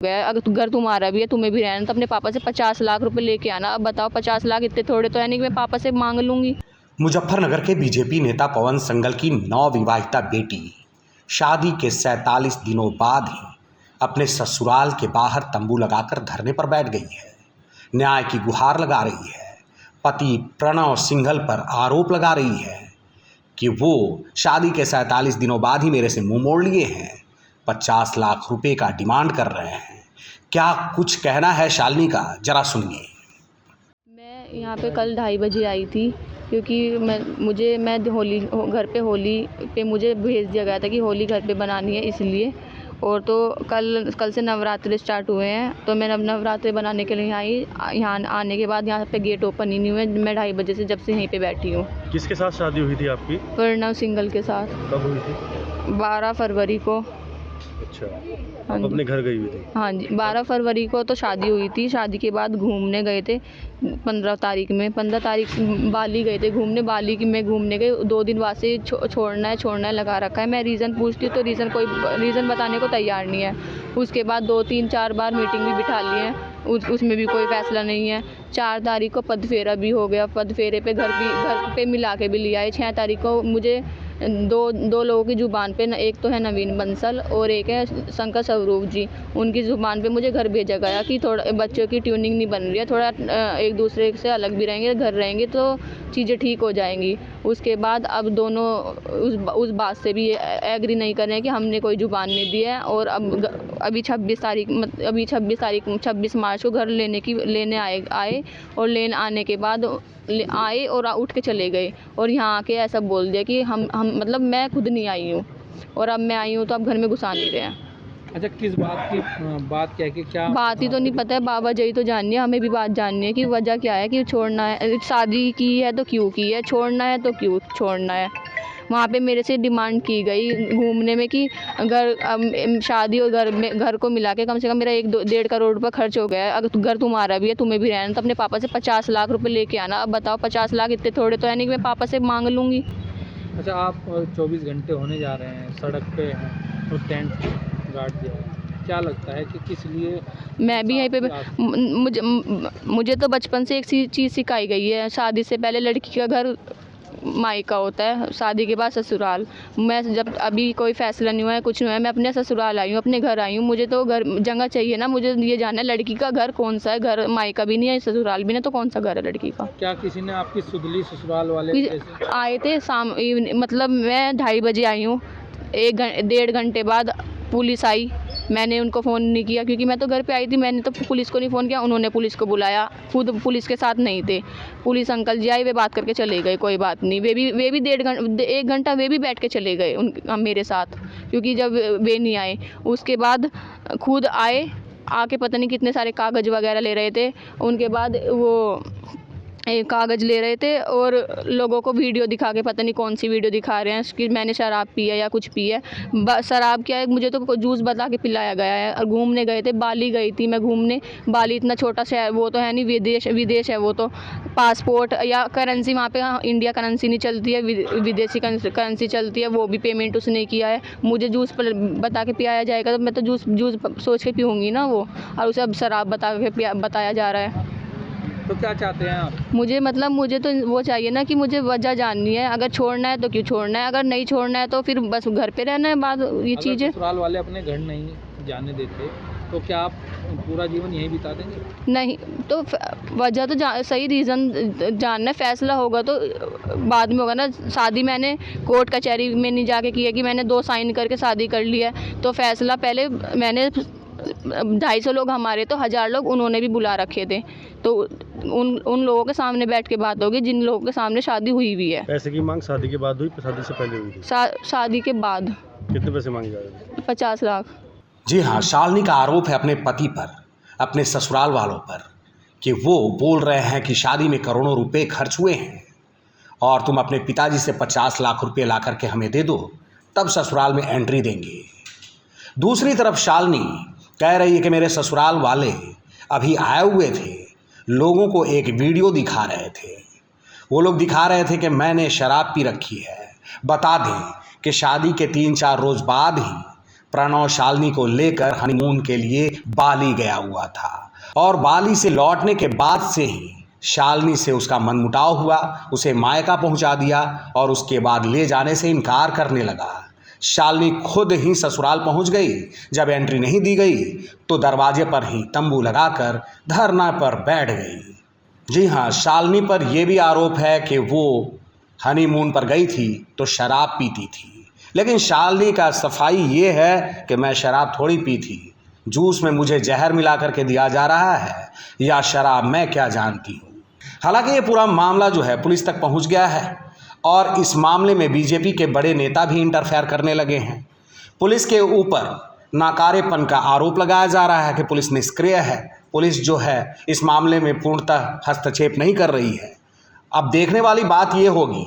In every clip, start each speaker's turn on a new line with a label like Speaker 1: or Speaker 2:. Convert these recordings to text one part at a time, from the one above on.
Speaker 1: गया है, अगर घर तुम्हारा भी है, तुम्हें भी रहना, तो अपने पापा से 50 लाख रुपए लेके आना। अब बताओ 50 लाख इतने थोड़े तो है नहीं कि मैं पापा से मांग लूँगी।
Speaker 2: मुजफ्फरनगर के बीजेपी नेता पवन संगल की नवविवाहिता बेटी शादी के 47 दिनों बाद ही अपने ससुराल के बाहर तंबू लगाकर धरने पर बैठ गई है। न्याय की गुहार लगा रही है। पति प्रणव सिंघल पर आरोप लगा रही है कि वो शादी के 47 दिनों बाद ही मेरे से मुंह मोड़ लिए हैं, 50 लाख रुपए का डिमांड कर रहे हैं। क्या कुछ कहना है शालिनी का, जरा सुनिए।
Speaker 1: मैं यहाँ पे कल 2:30 बजे आई थी, क्योंकि मैं होली घर पे होली पे मुझे भेज दिया गया था कि होली घर पे बनानी है, इसलिए। और तो कल से नवरात्रि स्टार्ट हुए हैं, तो मैं नवरात्रि बनाने के लिए आई। यहाँ आने के बाद यहाँ पे गेट ओपन ही नहीं हुए। मैं 2:30 बजे से जब से यहीं पे बैठी हूँ।
Speaker 3: किसके साथ शादी हुई थी आपकी?
Speaker 1: प्रणव सिंघल के साथ।
Speaker 3: कब हुई थी?
Speaker 1: 12 फरवरी को।
Speaker 3: अच्छा,
Speaker 1: हाँ
Speaker 3: आप
Speaker 1: जी।
Speaker 3: अपने घर गई हुई थी?
Speaker 1: हाँ जी, 12 फरवरी को तो शादी हुई थी। शादी के बाद घूमने गए थे 15 तारीख में। 15 तारीख बाली गए थे घूमने। बाली में घूमने गए, 2 दिन बाद से छोड़ना है लगा रखा है। मैं रीज़न पूछती हूँ तो रीज़न बताने को तैयार नहीं है। उसके बाद 2, 3, 4 बार मीटिंग भी बिठा ली है, उसमें भी कोई फ़ैसला नहीं है। 4 तारीख को पदफेरा भी हो गया। पदफेरे पे घर पे मिला के भी लिया है। 6 तारीख को मुझे दो लोगों की ज़ुबान पे, एक तो है नवीन बंसल और एक है शंकर स्वरूप जी, उनकी ज़ुबान पे मुझे घर भेजा गया कि थोड़ा बच्चों की ट्यूनिंग नहीं बन रही है, थोड़ा एक दूसरे से अलग भी रहेंगे, घर रहेंगे तो चीज़ें ठीक हो जाएंगी। उसके बाद अब दोनों उस बात से भी एग्री नहीं कर रहे हैं कि हमने कोई ज़ुबान नहीं दी है। और अभी 26 मार्च को घर लेने आए और लेने आने के बाद आए और उठ के चले गए। और यहाँ आके ऐसा बोल दिया कि हम मतलब मैं खुद नहीं आई हूँ और अब मैं आई हूँ तो अब घर में घुसा नहीं रहे हैं।
Speaker 4: अच्छा, किस बात की बात क्या है कि क्या
Speaker 1: बात ही तो नहीं पता है, बाबा जी तो जाननी है, हमें भी बात जाननी है कि वजह क्या है कि छोड़ना है। शादी की है तो क्यों की है, छोड़ना है तो क्यों छोड़ना है। वहाँ पे मेरे से डिमांड की गई घूमने में कि शादी और घर को मिला के कम से कम मेरा 1-1.5 करोड़ रुपये खर्च हो गया है। अगर घर तुम्हारा भी है, तुम्हें भी रहना, तो अपने पापा से 50 लाख रुपए लेके आना। अब बताओ 50 लाख इतने थोड़े तो है नहीं कि मैं पापा से मांग लूँगी।
Speaker 4: अच्छा, आप 24 घंटे होने जा रहे हैं, सड़क पे हैं और टेंट गाड़ दिया है, क्या लगता है कि किस लिए?
Speaker 1: मैं भी यहीं पे मुझे तो बचपन से एक चीज़ सिखाई गई है, शादी से पहले लड़की का घर मायका होता है, शादी के बाद ससुराल। मैं जब अभी कोई फैसला नहीं हुआ है, कुछ नहीं हुआ है, मैं अपने ससुराल आई हूँ, अपने घर आई हूँ। मुझे तो घर जगह चाहिए ना, मुझे ये जानना है लड़की का घर कौन सा है। घर मायका भी नहीं है, ससुराल भी नहीं, तो कौन सा घर है लड़की का।
Speaker 4: क्या किसी ने आपकी सुध ली? ससुराल वाले
Speaker 1: आए थे मतलब मैं 2:30 बजे आई हूँ, 1-1.5 घंटे बाद पुलिस आई। मैंने उनको फ़ोन नहीं किया क्योंकि मैं तो घर पे आई थी। मैंने तो पुलिस को नहीं फ़ोन किया, उन्होंने पुलिस को बुलाया, खुद पुलिस के साथ नहीं थे। पुलिस अंकल जी आए, वे बात करके चले गए, कोई बात नहीं। वे भी 1 घंटा वे भी बैठ के चले गए मेरे साथ, क्योंकि जब वे नहीं आए उसके बाद खुद आए, आके पता नहीं कितने सारे कागज़ वगैरह ले रहे थे। उनके बाद वो कागज़ ले रहे थे और लोगों को वीडियो दिखा के, पता नहीं कौन सी वीडियो दिखा रहे हैं कि मैंने शराब पी है या कुछ पी है। शराब क्या है, मुझे तो जूस बता के पिलाया गया है। और घूमने गए थे, बाली गई थी मैं घूमने। बाली इतना छोटा शहर वो तो है नहीं, विदेश है वो तो। पासपोर्ट या करेंसी वहाँ पे इंडिया करेंसी नहीं चलती है, विदेशी करेंसी चलती है, वो भी पेमेंट उसने किया है। मुझे जूस बता के पिलाया जाएगा तो मैं तो जूस सोच के पीऊँगी ना वो, और उसे अब शराब बताया जा रहा है।
Speaker 4: तो क्या चाहते हैं आप?
Speaker 1: मुझे तो वो चाहिए ना कि मुझे वजह जाननी है। अगर छोड़ना है तो क्यों छोड़ना है, अगर नहीं छोड़ना है तो फिर बस घर पे रहना है। बाद ये चीज़ें
Speaker 4: ससुराल वाले अपने घर नहीं जाने देते तो क्या आप पूरा जीवन यहीं बिता देंगे?
Speaker 1: नहीं, तो वजह तो सही रीज़न जानना है। फैसला होगा तो बाद में होगा ना। शादी मैंने कोर्ट कचहरी में नहीं जाके की है कि मैंने 2 साइन करके शादी कर ली है। तो फैसला पहले मैंने 250 लोग हमारे, तो 1000 लोग उन्होंने भी बुला रखे थे। तो उन लोगों के सामने बैठ के बात होगी जिन लोगों के सामने शादी हुई भी है।
Speaker 3: पैसे की मांग शादी के बाद हुई, शादी से पहले हुई थी?
Speaker 1: शादी के बाद।
Speaker 3: कितने पैसे मांगे जा रहे थे?
Speaker 1: 50 लाख।
Speaker 2: जी हाँ, शालिनी का आरोप है अपने पति पर, अपने ससुराल वालों पर, कि वो बोल रहे हैं कि शादी में करोड़ों रुपए खर्च हुए हैं और तुम अपने पिताजी से 50 लाख रुपए ला करके हमें दे दो, तब ससुराल में एंट्री देंगे। दूसरी तरफ शालिनी कह रही है कि मेरे ससुराल वाले अभी आए हुए थे, लोगों को एक वीडियो दिखा रहे थे। वो लोग दिखा रहे थे कि मैंने शराब पी रखी है। बता दें कि शादी के 3-4 रोज़ बाद ही प्रणव शालिनी को लेकर हनीमून के लिए बाली गया हुआ था और बाली से लौटने के बाद से ही शालिनी से उसका मनमुटाव हुआ, उसे मायका पहुंचा दिया और उसके बाद ले जाने से इनकार करने लगा। शालिनी खुद ही ससुराल पहुंच गई। जब एंट्री नहीं दी गई तो दरवाजे पर ही तंबू लगाकर धरना पर बैठ गई। जी हाँ, शालिनी पर यह भी आरोप है कि वो हनीमून पर गई थी तो शराब पीती थी, लेकिन शालिनी का सफाई ये है कि मैं शराब थोड़ी पी थी, जूस में मुझे जहर मिला करके दिया जा रहा है या शराब मैं क्या जानती हूँ। हालांकि ये पूरा मामला जो है पुलिस तक पहुँच गया है और इस मामले में बीजेपी के बड़े नेता भी इंटरफेयर करने लगे हैं। पुलिस के ऊपर नाकारेपन का आरोप लगाया जा रहा है कि पुलिस निष्क्रिय है, पुलिस जो है इस मामले में पूर्णतः हस्तक्षेप नहीं कर रही है। अब देखने वाली बात यह होगी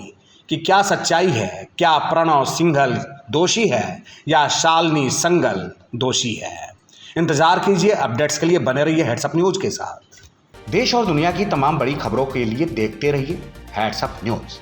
Speaker 2: कि क्या सच्चाई है, क्या प्रणव सिंघल दोषी है या शालिनी संगल दोषी है। इंतजार कीजिए, अपडेट्स के लिए बने रहिए हेड्स अप न्यूज के साथ। देश और दुनिया की तमाम बड़ी खबरों के लिए देखते रहिए हेड्स अप न्यूज।